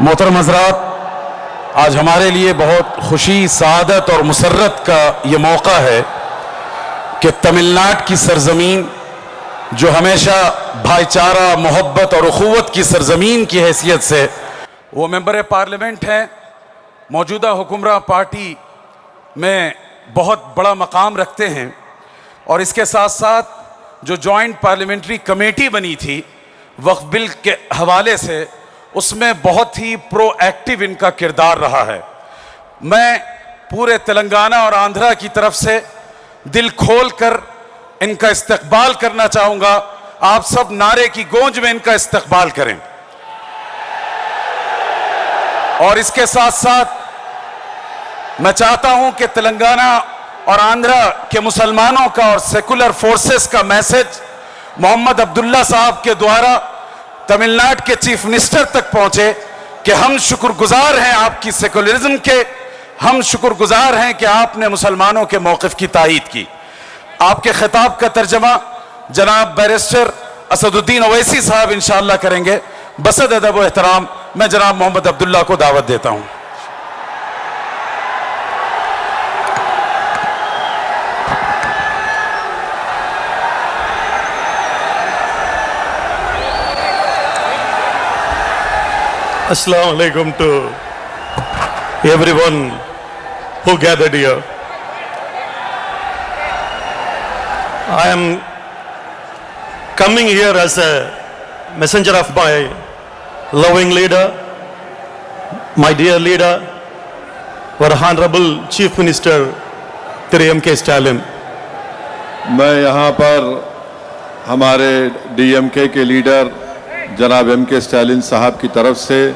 मोहतरम हज़रात, आज हमारे लिए बहुत खुशी, सआदत और मुसर्रत का ये मौका है कि तमिलनाडु की सरजमीन, जो हमेशा भाईचारा, मोहब्बत और उखुवत की सरजमीन की हैसियत से वो मेंबर पार्लियामेंट हैं, मौजूदा हुक्मरान पार्टी में बहुत बड़ा मकाम रखते हैं और इसके साथ साथ जो जॉइंट पार्लियामेंट्री कमेटी बनी थी वक्फ बिल के हवाले से, उसमें बहुत ही प्रोएक्टिव इनका किरदार रहा है। मैं पूरे तेलंगाना और आंध्रा की तरफ से दिल खोल कर इनका इस्तकबाल करना चाहूँगा। आप सब नारे की गूंज में इनका इस्तकबाल करें। और इसके साथ साथ मैं चाहता हूं कि तेलंगाना और आंध्रा के मुसलमानों का और सेकुलर फोर्सेस का मैसेज मोहम्मद अब्दुल्ला साहब के द्वारा तमिलनाडु के चीफ मिनिस्टर तक पहुंचे कि हम शुक्रगुजार हैं आपकी सेकुलरिज्म के, हम शुक्रगुजार हैं कि आपने मुसलमानों के मौक़िफ़ की तायीद की। आपके खिताब का तर्जमा जनाब बैरिस्टर असदुद्दीन ओवैसी साहब इंशाअल्लाह करेंगे। बसद अदब व एहतराम मैं जनाब मोहम्मद अब्दुल्ला को दावत देता हूं। Assalamu alaikum to everyone who gathered here. I am coming here as a messenger of my loving leader, my dear leader, our Honorable Chief Minister Thiru M.K. Stalin. मैं यहाँ पर हमारे DMK के लीडर जनाब M.K. स्टालिन साहब की तरफ से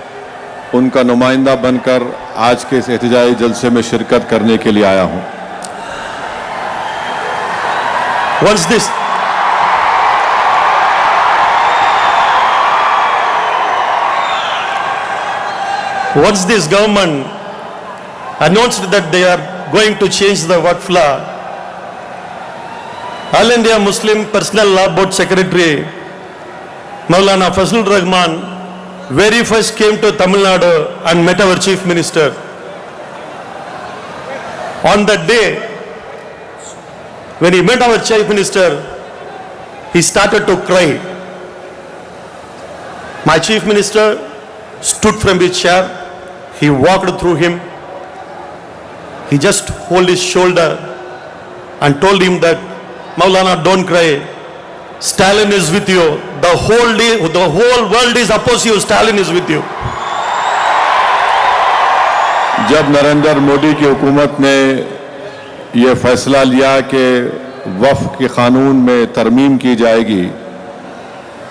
उनका नुमाइंदा बनकर आज के इस एहतजाजी जलसे में शिरकत करने के लिए आया हूँ। Once this government announced that they are going to change the Waqf law, All India Muslim Personal Law Board Secretary Maulana Fazlur Rahman very first came to Tamil Nadu and met our Chief Minister. On that day, when he met our Chief Minister, he started to cry. My Chief Minister stood from his chair, he walked through him, he just held his shoulder and told him that, Maulana, don't cry. Stalin is with you. The whole world is opposed to you. Stalin is with you. जब नरेंद्र मोदी की हुकूमत ने यह फैसला लिया कि वक्फ के कानून में तरमीम की जाएगी,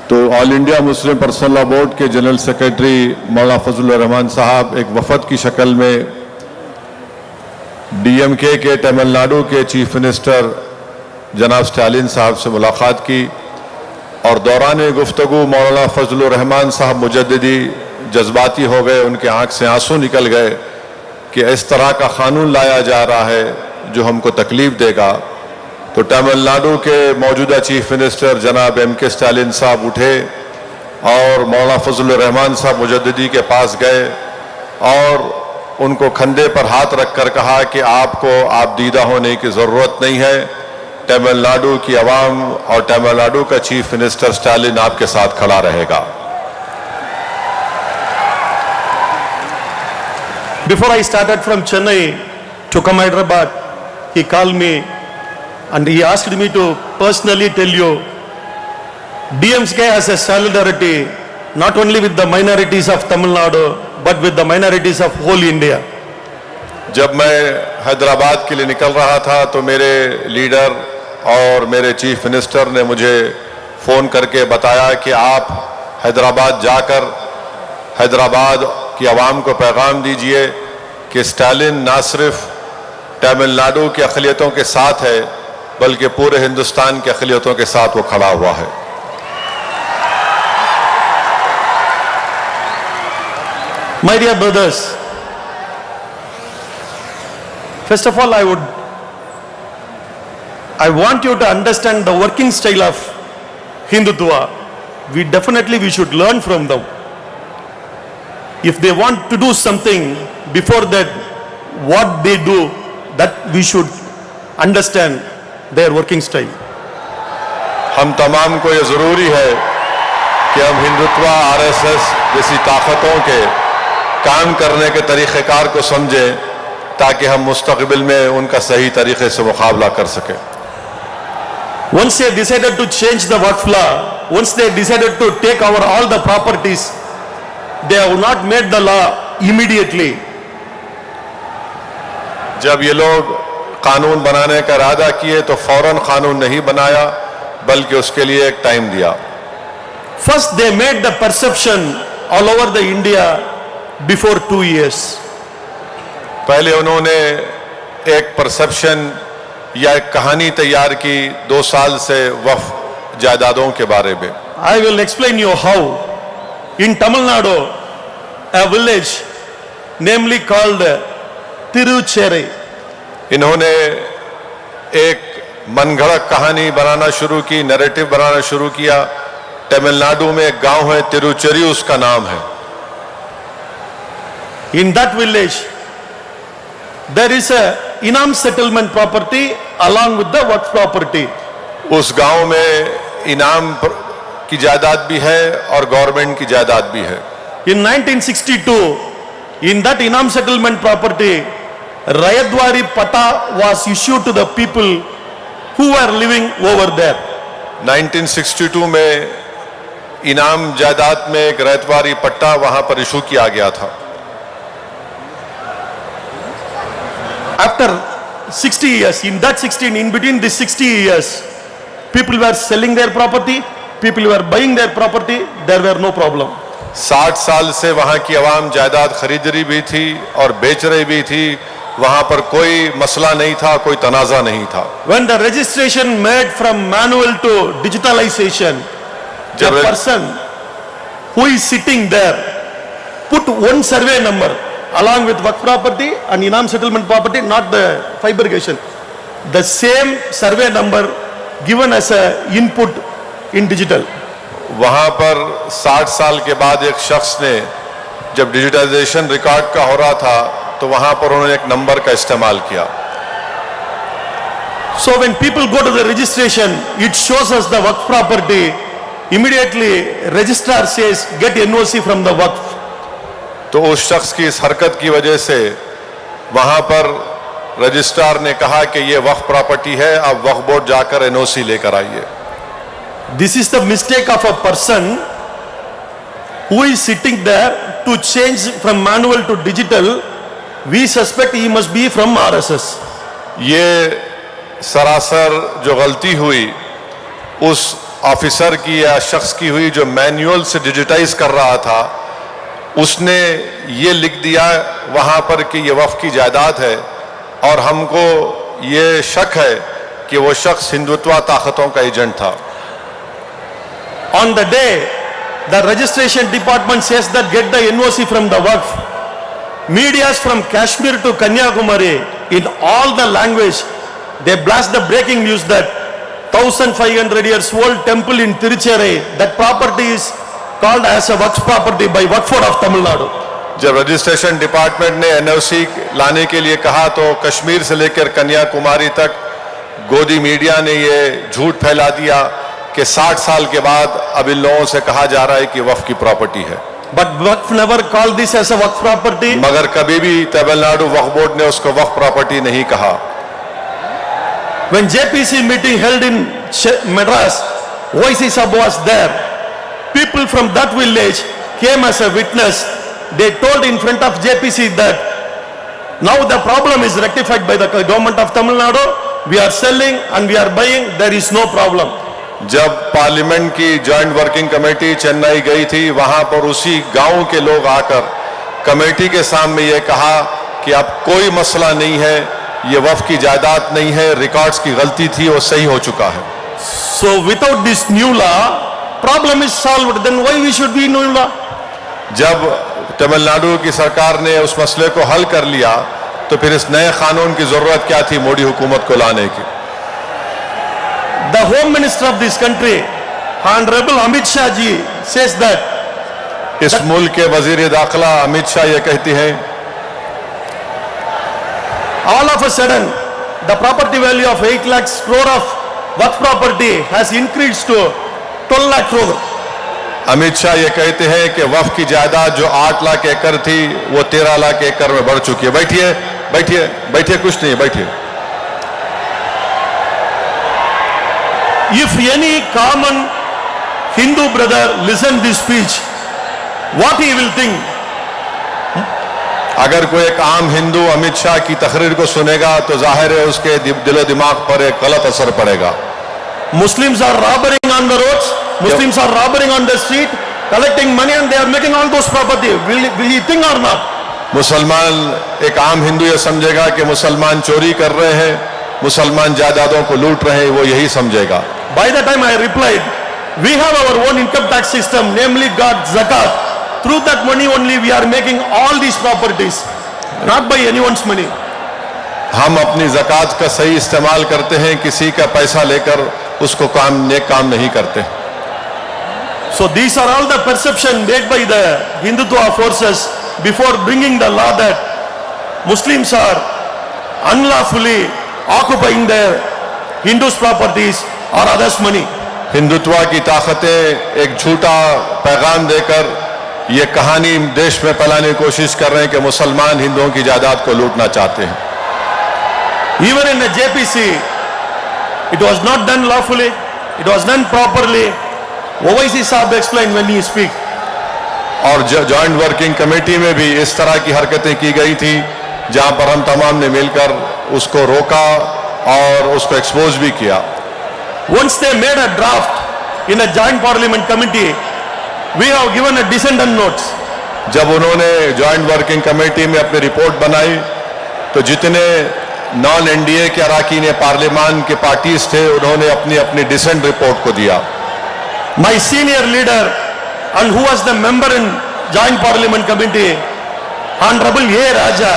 तो all India Muslim personal law board के जनरल सेक्रेटरी मौलाना फजलुर रहमान साहब एक वफद की शक्ल में DMK के तमिलनाडु के चीफ मिनिस्टर जनाब स्टालिन साहब से मुलाकात की और दौरान गुफ्तगू मौलाना फजलुर रहमान साहब मुजद्दिदी जज्बाती हो गए। उनके आंख से आंसू निकल गए कि इस तरह का कानून लाया जा रहा है जो हमको तकलीफ देगा। तो तमिलनाडु के मौजूदा चीफ मिनिस्टर जनाब M.K. स्टालिन साहब उठे और मौलाना फजलुर रहमान साहब मुजद्दिदी के पास गए और उनको कंधे पर हाथ रखकर कहा कि आपको आप दीदा होने की ज़रूरत नहीं है, तमिलनाडु की आवाम और तमिलनाडु का चीफ मिनिस्टर स्टालिन आपके साथ खड़ा रहेगा। Before I started from Chennai to come Hyderabad, he called me and he asked me to personally tell you, DMK has a solidarity not only with the minorities of Tamil Nadu but with the minorities of whole India. जब मैं हैदराबाद के लिए निकल रहा था तो मेरे leader और मेरे चीफ मिनिस्टर ने मुझे फ़ोन करके बताया कि आप हैदराबाद जाकर हैदराबाद की आवाम को पैगाम दीजिए कि स्टालिन ना सिर्फ तमिलनाडु की अक़लियतों के साथ है बल्कि पूरे हिंदुस्तान की अक़लियतों के साथ वो खड़ा हुआ है। My dear brothers, first of all, I want you to understand the working style of Hindutva. We should learn from them. if they want to do something, before that, what they do, that we should understand their working style. हम तमाम को ये ज़रूरी है कि हम Hindutva RSS जैसी ताकतों के काम करने के तरीक़ेकार को समझें ताकि हम मुस्तक़बिल में उनका सही तरीक़े से मुकाबला कर सकें। Once they decided to change the Waqf law, once they decided to take over all the properties, they have not made the law immediately. जब ये लोग कानून बनाने का इरादा किए तो फौरन कानून नहीं बनाया बल्कि उसके लिए एक टाइम दिया। First they made the perception all over the India before 2 years. पहले उन्होंने एक परसेप्शन या एक कहानी तैयार की 2 साल से वक्फ जायदादों के बारे में। I will explain you how. In Tamil Nadu, a village namely called Tirucherry. इन्होंने एक मनगढ़ंत कहानी बनाना शुरू की, नैरेटिव बनाना शुरू किया। तमिलनाडु में एक गांव है तिरुचेरी, उसका नाम है। In that village, there is a Inam settlement property along with the Waqf property. उस गांव में इनाम की जायदाद भी है और गवर्नमेंट की जायदाद भी है। In 1962, in that Inam settlement property, Rayadwari Pata was issued to the people who were living over there. 1962 में इनाम जायदाद में एक रैतवारी पट्टा वहां पर इशू किया गया था। After 60 years, in that 16, in between these 60 years, people were selling their property, people were buying their property, there were no problem. 60 साल से वहां की आवाम जायदाद खरीद रही भी थी और बेच रही भी थी। वहां पर कोई मसला नहीं था, कोई तनाजा नहीं था। When the registration made from manual to digitalization, the person who is sitting there put one survey number along with Waqf property and Inam settlement property, not the fabrication. The same survey number given as a input in digital. वहां पर 60 साल के बाद एक शख्स ने जब digitisation record का हो रहा था तो वहां पर उन्होंने एक नंबर का इस्तेमाल किया। So when people go to the registration, it shows us the Waqf property. Immediately registrar says get NOC from the Waqf. तो उस शख्स की इस हरकत की वजह से वहां पर रजिस्ट्रार ने कहा कि ये वक्फ प्रॉपर्टी है, आप वक्फ बोर्ड जाकर एनओसी लेकर आइए। This is the mistake of a person who is sitting there to change from manual to digital. We suspect he must be from RSS. ये सरासर जो गलती हुई उस ऑफिसर की या शख्स की हुई जो मैनुअल से डिजिटाइज कर रहा था। उसने ये लिख दिया वहां पर कि ये वक्फ की जायदाद है और हमको ये शक है कि वो शख्स हिंदुत्व ताकतों का एजेंट था। On the day the registration department says that get the NOC from the Waqf, medias from Kashmir to Kanyakumari in all the language, they blast the breaking news that 1500 years old temple in Tirucherry, that property is called as a Waqf property by Waqf Board of Tamil Nadu. जब registration department ने NOC लाने के लिए कहा तो कश्मीर से लेकर कन्याकुमारी तक गोदी मीडिया ने ये झूठ फैला दिया कि 60 साल के बाद अब इन लोगों से कहा जा रहा है कि वक्फ की प्रॉपर्टी है। But Waqf never called this as a Waqf property. मगर कभी भी तमिलनाडु वक्फ बोर्ड ने उसको वक्फ प्रॉपर्टी नहीं कहा। When JPC meeting held in Madras, OIC Sab was there. People from that village came as a witness. They told in front of JPC that now the problem is rectified by the government of Tamil Nadu. We are selling and we are buying. There is no problem. जब parliament की joint working committee Chennai गई थी वहां पर उसी गांव के लोग आकर कमेटी के सामने ये कहा कि अब कोई मसला नहीं है, ये वक्फ की जायदाद नहीं है, रिकॉर्ड्स की गलती थी, वो सही हो चुका है। So without this new law, problem is solved. Then why we should be new law? जब तमिलनाडु की सरकार ने उस मसले को हल कर लिया तो फिर इस नए कानून की जरूरत क्या थी मोदी हुकूमत को लाने की। The Home Minister of this country, Honorable Amit Shah ji, says that इस मुल्क के वजीर दाखिला अमित शाह ये कहती हैं, all of a sudden the property value of 8 lakh crore of Waqf property has increased to 12 lakh crore. Amit Shah ये कहते हैं कि वक्फ की जायदाद जो 8 लाख एकड़ थी वो 13 लाख एकड़ में बढ़ चुकी है। बैठिए बैठिए बैठिए, कुछ नहीं, बैठिए। If any common Hindu brother listen this speech, what he will think? अगर कोई एक आम हिंदू अमित शाह की तकरीर को सुनेगा तो जाहिर है उसके दिलो दिमाग पर एक गलत असर पड़ेगा। Muslims are robbing on the roads, Muslims are robbing on the street, collecting money and they are making all those property. Will he think or not? मुसलमान, एक आम हिंदू ये समझेगा कि मुसलमान चोरी कर रहे हैं, मुसलमान जायदादों को लूट रहे हैं, वो यही समझेगा। By the time I replied, we have our own income tax system, namely got zakat. Through that money only we are making all these properties, not by anyone's money. हम अपनी ज़कात का सही इस्तेमाल करते हैं, किसी का पैसा लेकर उसको नेक काम नहीं करते। So these are all the perception made by the Hindutva forces before bringing the law that Muslims are unlawfully occupying their Hindus' properties or others' money. Hindutva की ताकतें एक झूठा पैगाम देकर ये कहानी देश में फैलाने की कोशिश कर रहे हैं कि मुसलमान हिंदुओं की जायदाद को लूटना चाहते हैं। Even in the JPC, it was not done lawfully, it was done properly. Owaisi Saab explained when he speak. और जॉइंट वर्किंग कमेटी में भी इस तरह की हरकतें की गई थी, जहां पर हम तमाम ने मिलकर उसको रोका और उसको एक्सपोज भी किया। Once they made a draft in a joint parliament committee, we have given a dissent notes. जब उन्होंने जॉइंट वर्किंग कमेटी में अपनी रिपोर्ट बनाई तो जितने नॉन एनडीए के अरकान पार्लियामान के पार्टीज थे उन्होंने अपनी अपनी डिसेंट रिपोर्ट को दिया। My senior leader and who was the member in joint parliament committee, Honorable A. Raja,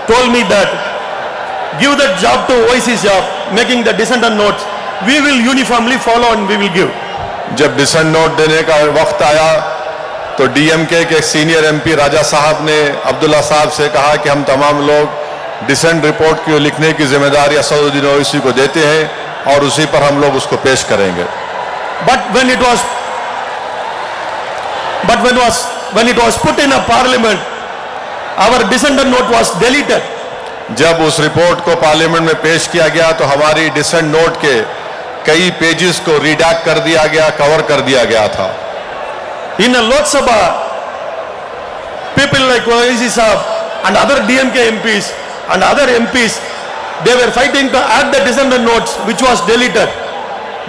told me that give that job to Owaisi Saab, making the dissent notes. We will uniformly follow and we will give. जब decent note देने का वक्त आया तो DMK के senior MP राजा साहब ने अब्दुल्ला साहब से कहा कि हम तमाम लोग डिसेंट रिपोर्ट की लिखने की जिम्मेदारी असदुद्दीन ओवैसी को देते हैं और उसी पर हम लोग उसको पेश करेंगे। But when it was put in a parliament, our dissent note was deleted. जब उस रिपोर्ट को पार्लियामेंट में पेश किया गया तो हमारी डिसेंट नोट के कई पेजेस को रिडैक्ट कर दिया गया, कवर कर दिया गया था। In a Lok Sabha, people like Owaisi Saab and other DMK MPs and other MPs, they were fighting to add the dissent notes which was deleted.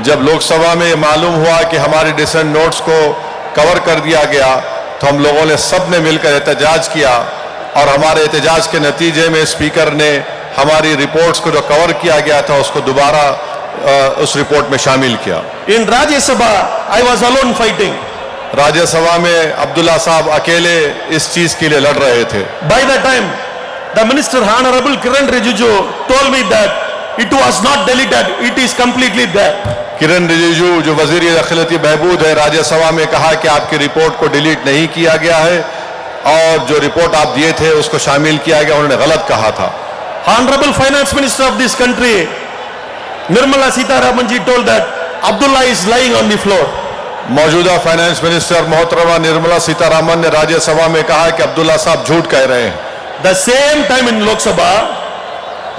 जब लोकसभा में मालूम हुआ कि हमारे डिसेंट नोट्स को कवर कर दिया गया तो हम लोगों ने सब ने मिलकर एहतजाज किया और हमारे एहतजाज के नतीजे में स्पीकर ने हमारी रिपोर्ट्स को जो कवर किया गया था उसको दोबारा उस रिपोर्ट में शामिल किया। In Rajya Sabha, I was alone fighting. Rajya Sabha में अब्दुल्ला साहब अकेले इस चीज के लिए लड़ रहे थे। By the time the Minister Honorable Kiran Rijiju told me that it was not deleted, it is completely there. किरण रिजिजू जो वजीर दाखिलती बहबूद है, राज्यसभा में कहा कि आपकी रिपोर्ट को डिलीट नहीं किया गया है और जो रिपोर्ट आप दिए थे उसको शामिल किया गया, उन्होंने गलत कहा था। Honorable Finance Minister of this country, Nirmala Sitharaman ji, told that Abdullah is lying on the floor. मौजूदा फाइनेंस मिनिस्टर मोहतरमा निर्मला सीतारामन ने राज्यसभा में कहा कि अब्दुल्ला साहब झूठ कह रहे हैं। The same time in Lok Sabha,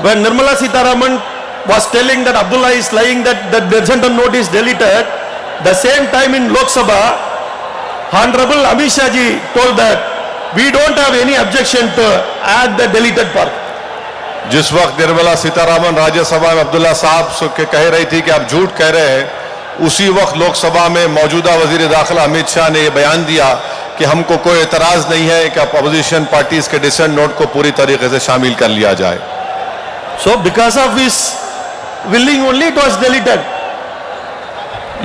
when Nirmala Sitharaman was telling that Abdullah is lying, that the dissent note is deleted, the same time in Lok Sabha, Honorable Amit Shah ji told that we don't have any objection to add the deleted part. जिस वक्त निर्मला सीतारामन राज्यसभा में अब्दुल्ला साहब के कह रही थी कि आप झूठ कह रहे हैं, उसी वक्त लोकसभा में मौजूदा वजीर दाखिला अमित शाह ने यह बयान दिया कि हमको कोई एतराज नहीं है कि अपोजिशन पार्टीज के डिसेंट नोट को पूरी तरीके से शामिल कर लिया जाए। So because of his willing only it was deleted.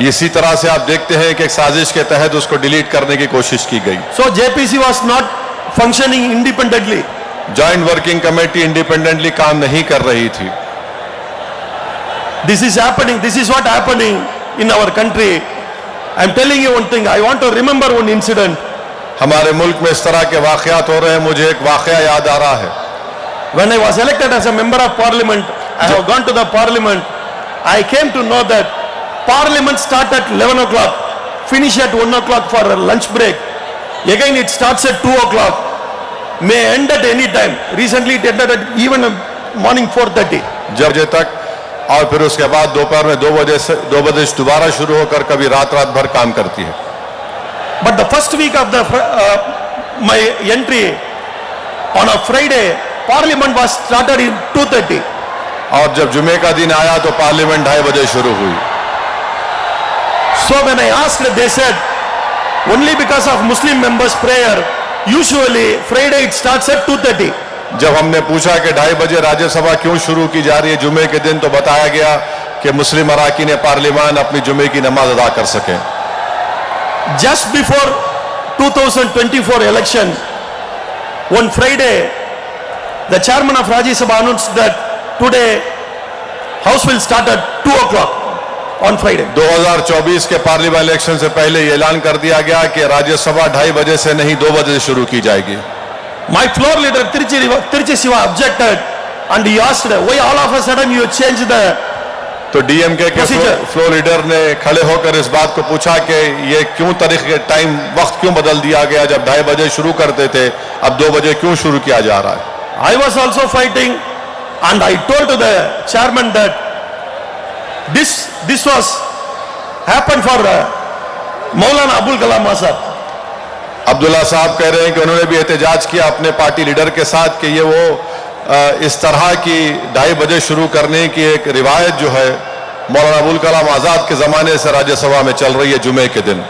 इसी तरह से आप देखते हैं कि एक साजिश के तहत उसको डिलीट करने की कोशिश की गई। So JPC was not functioning independently. Joint working committee independently काम नहीं कर रही थी। This is happening, this is what happening in our country. I am telling you one thing, I want to remember one incident. हमारे मुल्क में इस तरह के वाक़यात हो रहे हैं। मुझे एक वाक़या याद आ रहा है। When I was elected as a member of parliament, I have gone to the parliament. I came to know that parliament starts at 11 o'clock, finish at 1 o'clock for a lunch break. Again it starts at 2 o'clock, may end at any time. Recently it ended at even morning 4:30. जब बजे तक, और फिर उसके बाद दोपहर में 2 बजे से दोबारा शुरू होकर कभी रात भर काम करती है। But the first week of my entry on a Friday, parliament was started in 2:30. और जब जुमे का दिन आया तो पार्लियामेंट 2:30 बजे शुरू हुई। So when I asked, they said only because of Muslim members' prayer. Usually Friday it starts at 2:30. जब हमने पूछा कि 2:30 बजे राज्यसभा क्यों शुरू की जा रही है जुमे के दिन, तो बताया गया कि मुस्लिम अराकीन पार्लियामान अपनी जुमे की नमाज अदा कर सकें। Just before 2024 election, one Friday, the chairman of Rajya Sabha announced that today House will start at 2 o'clock on Friday. 2024 के पार्लियामेंट इलेक्शन से पहले ये ऐलान कर दिया गया कि राज्यसभा 2:30 बजे से नहीं 2 बजे से शुरू की जाएगी। My floor leader Tiruchi Siva objected and he asked, why all of a sudden you changed the तो डीएमके के फ्लोर लीडर ने खड़े होकर इस बात को पूछा कि ये क्यों तरीके टाइम वक्त क्यों बदल दिया गया, जब 2:30 बजे शुरू करते थे अब 2 बजे क्यों शुरू किया जा रहा है। I was also fighting and I told to the chairman that this was happened for Maulana Abul Kalam Azad. Abdullah साहब कह रहे हैं कि उन्होंने भी एहतजाज किया अपने पार्टी लीडर के साथ कि ये वो इस तरह की 2:30 बजे शुरू करने की एक रिवायत जो है मौलाना अबुल कलाम आजाद के जमाने से राज्यसभा में चल रही है जुमे के दिन।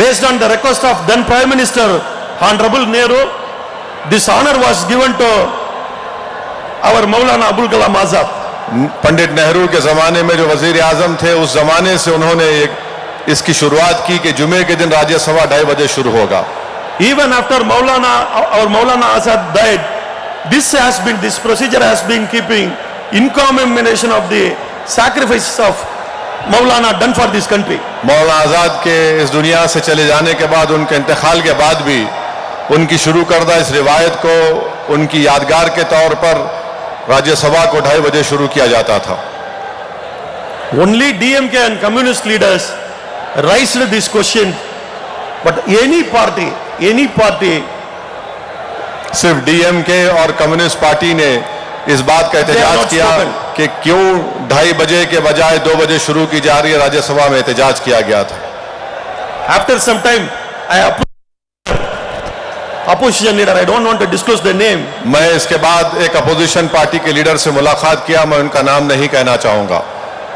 Based on the request of then Prime Minister Honorable Nehru, this honor was given to our Maulana Abul Kalam Azad. Pandit Nehru के जमाने में जो वजीर आजम थे उस जमाने से उन्होंने इसकी शुरुआत की कि जुमे के दिन राज्यसभा 2:30 बजे शुरू होगा। Even after our Maulana Azad died, this procedure has been keeping in commemoration of the sacrifices of Maulana done for this country. Maulana Azad के इस दुनिया से चले जाने के बाद, उनके इंतकाल के बाद भी उनकी शुरू करदा इस रिवायत को उनकी यादगार के तौर पर राज्यसभा को 2:30 बजे शुरू किया जाता था। Only DMK and communist leaders raised this question, but any party सिर्फ डीएमके और कम्युनिस्ट पार्टी ने इस बात का एहतजाज किया कि क्यों 2:30 बजे के बजाय 2 बजे शुरू की जा रही है, राज्यसभा में एहतजाज किया गया था। After some time, I approached opposition leader. I don't want to disclose the name. मैं इसके बाद एक अपोजिशन पार्टी के लीडर से मुलाकात किया, मैं उनका नाम नहीं कहना चाहूंगा।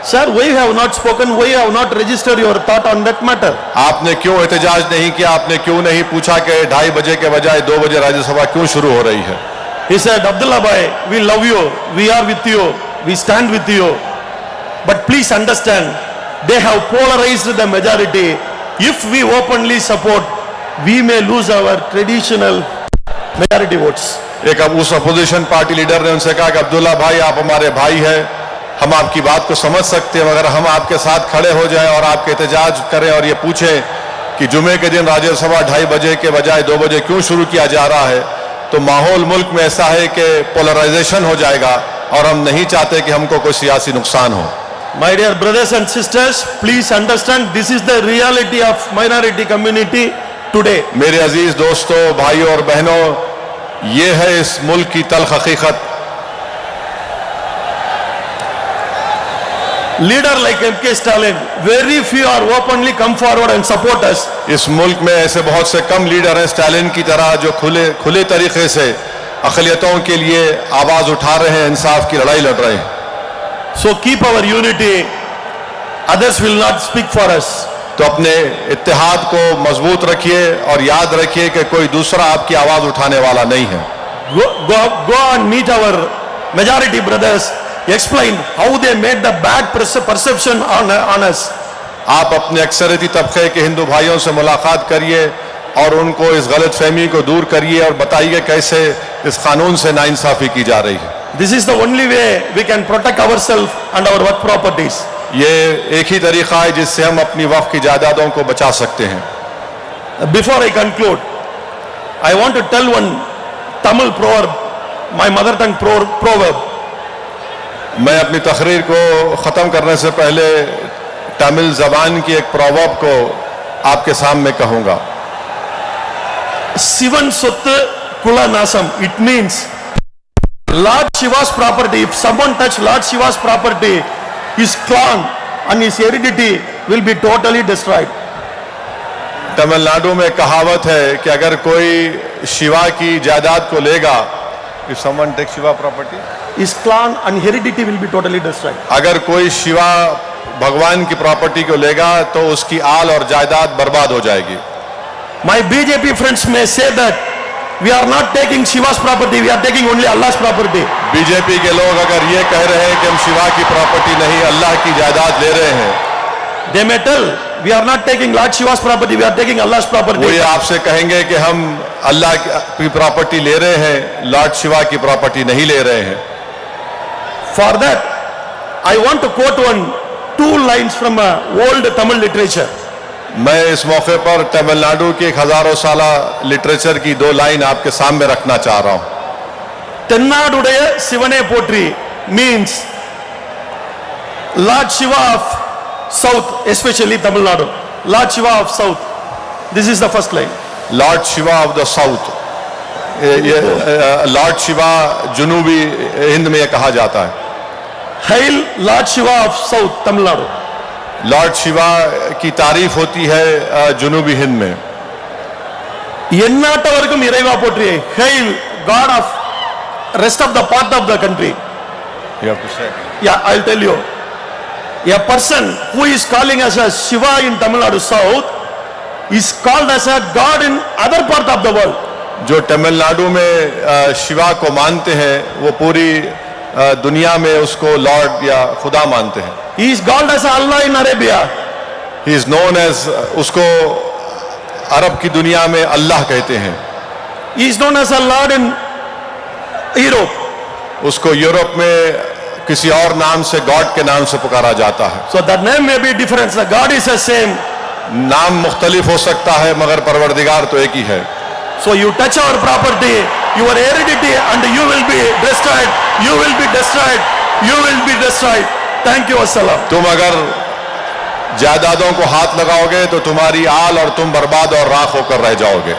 Sir, why you have not spoken? Why you have not registered your thought on that matter? आपने क्यों एहतजाज नहीं किया, आपने क्यों नहीं पूछा कि 2:30 बजे के बजाय 2 बजे राज्यसभा क्यों शुरू हो रही है। He said, Abdullah bhai, we love you, we are with you, we stand with you, but please understand, they have polarized the majority. If we openly support, we may lose our traditional majority votes. एक अब उस opposition party leader ने उनसे कहा कि अब्दुल्ला भाई, आप हमारे भाई हैं, हम आपकी बात को समझ सकते हैं, मगर हम आपके साथ खड़े हो जाएं और आपके एहतजाज करें और ये पूछें कि जुमे के दिन राज्यसभा 2:30 बजे के बजाय 2 बजे क्यों शुरू किया जा रहा है, तो माहौल मुल्क में ऐसा है कि पोलराइजेशन हो जाएगा और हम नहीं चाहते कि हमको कोई सियासी नुकसान हो। My dear brothers and sisters, please understand, this is the reality of minority community today. मेरे अजीज दोस्तों, भाइयों और बहनों, ये है इस मुल्क की तल्ख हकीकत। Leader like M.K. Stalin, very few are openly come forward and support us. इस मुल्क में ऐसे बहुत से कम लीडर हैं स्टालिन की तरह जो खुले तरीके से अक़लियतों के लिए आवाज उठा रहे हैं, इंसाफ की लड़ाई लड़ रहे हैं। So keep our unity, others will not speak for us. तो अपने इत्तेहाद को मजबूत रखिए और याद रखिए कि कोई दूसरा आपकी आवाज उठाने वाला नहीं है। Go and meet our majority brothers. Explain how they made the bad perception on us. आप अपने अक्सरियती तबके के हिंदू भाइयों से मुलाकात करिए और उनको इस गलत फहमी को दूर करिए और बताइए कैसे इस कानून से नाइंसाफी की जा रही है। This is the only way we can protect ourselves and our work properties. ये एक ही तरीका है जिससे हम अपनी वक्फ की जायदादों को बचा सकते हैं। Before I conclude, I want to tell one Tamil proverb, my mother tongue proverb. मैं अपनी तकरीर को ख़त्म करने से पहले तमिल ज़बान की एक प्रोवर्ब को आपके सामने कहूँगा। Sivan Sottu Kula Nasam. It means Lord Shiva's property. If someone touch Lord Shiva's property, his clan and his heredity will be totally destroyed. Tamil Nadu में कहावत है कि अगर कोई शिवा की जायदाद को लेगा, if someone takes Shiva property, His clan and heredity will be totally destroyed. अगर कोई शिवा भगवान की प्रॉपर्टी को लेगा तो उसकी आल और जायदाद बर्बाद हो जाएगी। My BJP friends may say that we are not taking Shiva's property, we are taking only Allah's property. BJP के लोग अगर ये कह रहे हैं कि हम शिवा की प्रॉपर्टी नहीं अल्लाह की जायदाद ले रहे हैं, They may tell we are not taking Lord Shiva's property, we are taking Allah's वो property. ये आपसे कहेंगे कि हम अल्लाह की प्रॉपर्टी ले रहे हैं, लॉर्ड शिवा की प्रॉपर्टी नहीं ले रहे हैं। For that, I want to quote two lines from old Tamil literature. मैं इस मौके पर तमिलनाडु की एक हजारों साला लिटरेचर की दो लाइन आपके सामने रखना चाह रहा हूं। Tennadudaya Sivane Potri means Lord Shiva of South, especially Tamil Nadu. Lord Shiva of South. This is the first line. Lord Shiva of the south, lord Shiva जुनूबी हिंद में ये कहा जाता है। Hail Lord Shiva of South, Tamil Nadu. Lord Shiva की तारीफ होती है जुनूबी हिंद में। எந்நாட்டவருக்கும் இறைவா போற்றி. Hail God of rest of the part of the country. Yeah, I'll tell you. A person who is calling as a Shiva in Tamil Nadu South is called as a God in other part of the world. जो तमिलनाडु में शिवा को मानते हैं वो पूरी दुनिया में उसको लॉर्ड या खुदा मानते हैं। He is called as Allah in Arabia. ही इज नोन एज, उसको अरब की दुनिया में अल्लाह कहते हैं। He is known as a Lord in Europe. उसको यूरोप में किसी और नाम से, गॉड के नाम से पुकारा जाता है। So that name may be different. The God is the same. नाम मुख्तलिफ हो सकता है मगर परवरदिगार तो एक ही है। So you touch our property, your heredity, and you will be destroyed. You will be destroyed. You will be destroyed. Thank you. Assalam. तुम अगर जायदादों को हाथ लगाओगे तो तुम्हारी आल और तुम बर्बाद और राख होकर रह जाओगे।